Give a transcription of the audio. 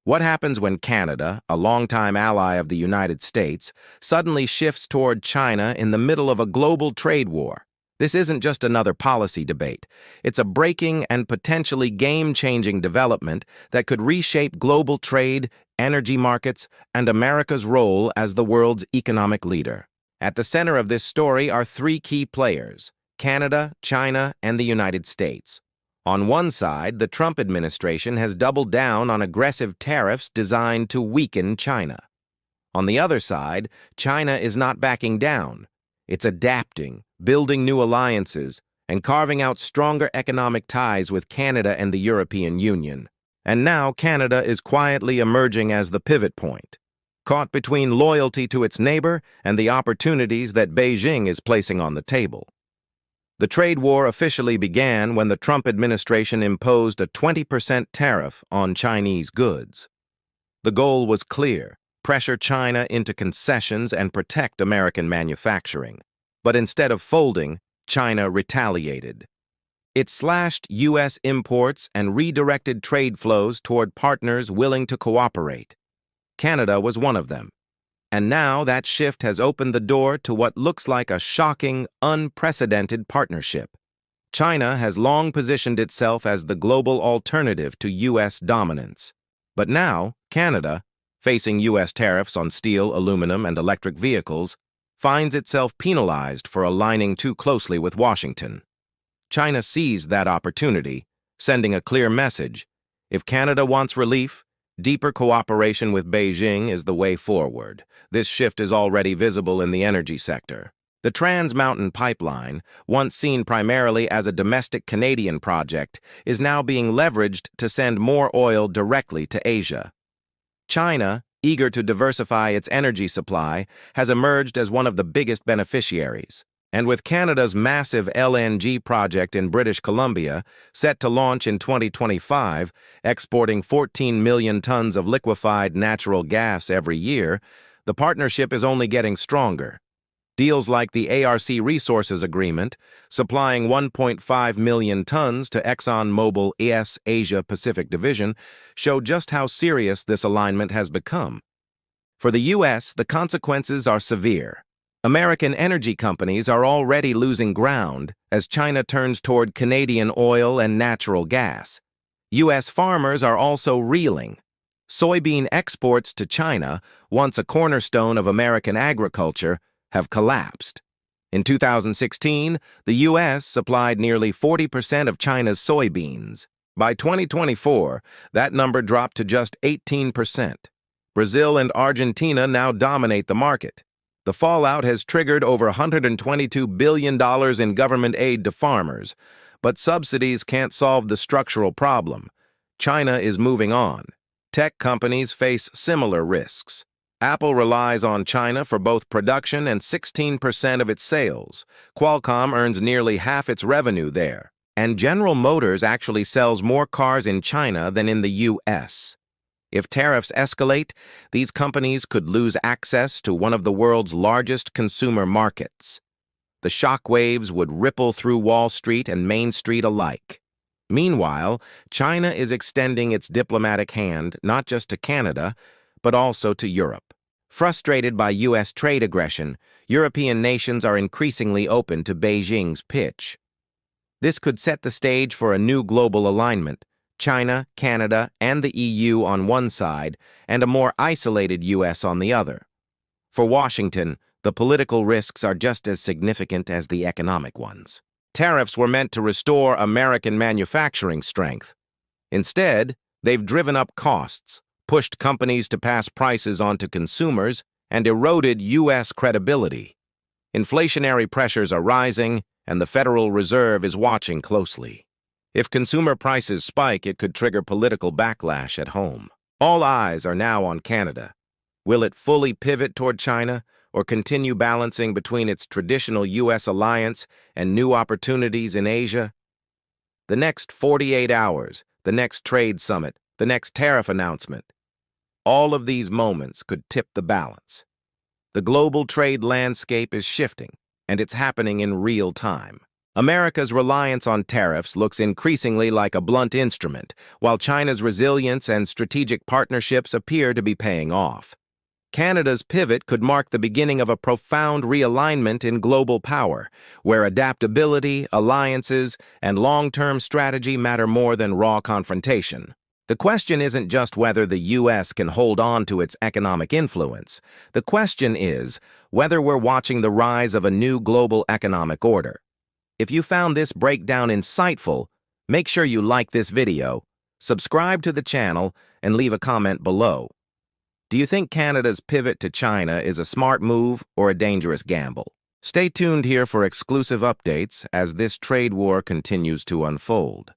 What happens when Canada, a longtime ally of the United States, suddenly shifts toward China in the middle of a global trade war? This isn't just another policy debate. It's a breaking and potentially game-changing development that could reshape global trade, energy markets, and America's role as the world's economic leader. At the center of this story are three key players: Canada, China, and the United States. On one side, the Trump administration has doubled down on aggressive tariffs designed to weaken China. On the other side, China is not backing down. It's adapting, building new alliances, and carving out stronger economic ties with Canada and the European Union. And now Canada is quietly emerging as the pivot point, caught between loyalty to its neighbor and the opportunities that Beijing is placing on the table. The trade war officially began when the Trump administration imposed a 20% tariff on Chinese goods. The goal was clear: pressure China into concessions and protect American manufacturing. But instead of folding, China retaliated. It slashed U.S. imports and redirected trade flows toward partners willing to cooperate. Canada was one of them. And now that shift has opened the door to what looks like a shocking, unprecedented partnership. China has long positioned itself as the global alternative to U.S. dominance. But now, Canada, facing U.S. tariffs on steel, aluminum, and electric vehicles, finds itself penalized for aligning too closely with Washington. China seized that opportunity, sending a clear message: if Canada wants relief, deeper cooperation with Beijing is the way forward. This shift is already visible in the energy sector. The Trans Mountain Pipeline, once seen primarily as a domestic Canadian project, is now being leveraged to send more oil directly to Asia. China, eager to diversify its energy supply, has emerged as one of the biggest beneficiaries. And with Canada's massive LNG project in British Columbia, set to launch in 2025, exporting 14 million tons of liquefied natural gas every year, the partnership is only getting stronger. Deals like the ARC Resources Agreement, supplying 1.5 million tons to ExxonMobil's Asia-Pacific Division, show just how serious this alignment has become. For the U.S., the consequences are severe. American energy companies are already losing ground as China turns toward Canadian oil and natural gas. U.S. farmers are also reeling. Soybean exports to China, once a cornerstone of American agriculture, have collapsed. In 2016, the U.S. supplied nearly 40% of China's soybeans. By 2024, that number dropped to just 18%. Brazil and Argentina now dominate the market. The fallout has triggered over $122 billion in government aid to farmers, but subsidies can't solve the structural problem. China is moving on. Tech companies face similar risks. Apple relies on China for both production and 16% of its sales. Qualcomm earns nearly half its revenue there. And General Motors actually sells more cars in China than in the U.S. If tariffs escalate, these companies could lose access to one of the world's largest consumer markets. The shockwaves would ripple through Wall Street and Main Street alike. Meanwhile, China is extending its diplomatic hand not just to Canada, but also to Europe. Frustrated by U.S. trade aggression, European nations are increasingly open to Beijing's pitch. This could set the stage for a new global alignment: China, Canada, and the EU on one side, and a more isolated U.S. on the other. For Washington, the political risks are just as significant as the economic ones. Tariffs were meant to restore American manufacturing strength. Instead, they've driven up costs, pushed companies to pass prices on to consumers, and eroded U.S. credibility. Inflationary pressures are rising, and the Federal Reserve is watching closely. If consumer prices spike, it could trigger political backlash at home. All eyes are now on Canada. Will it fully pivot toward China, or continue balancing between its traditional U.S. alliance and new opportunities in Asia? The next 48 hours, the next trade summit, the next tariff announcement, all of these moments could tip the balance. The global trade landscape is shifting, and it's happening in real time. America's reliance on tariffs looks increasingly like a blunt instrument, while China's resilience and strategic partnerships appear to be paying off. Canada's pivot could mark the beginning of a profound realignment in global power, where adaptability, alliances, and long-term strategy matter more than raw confrontation. The question isn't just whether the U.S. can hold on to its economic influence. The question is whether we're watching the rise of a new global economic order. If you found this breakdown insightful, make sure you like this video, subscribe to the channel, and leave a comment below. Do you think Canada's pivot to China is a smart move or a dangerous gamble? Stay tuned here for exclusive updates as this trade war continues to unfold.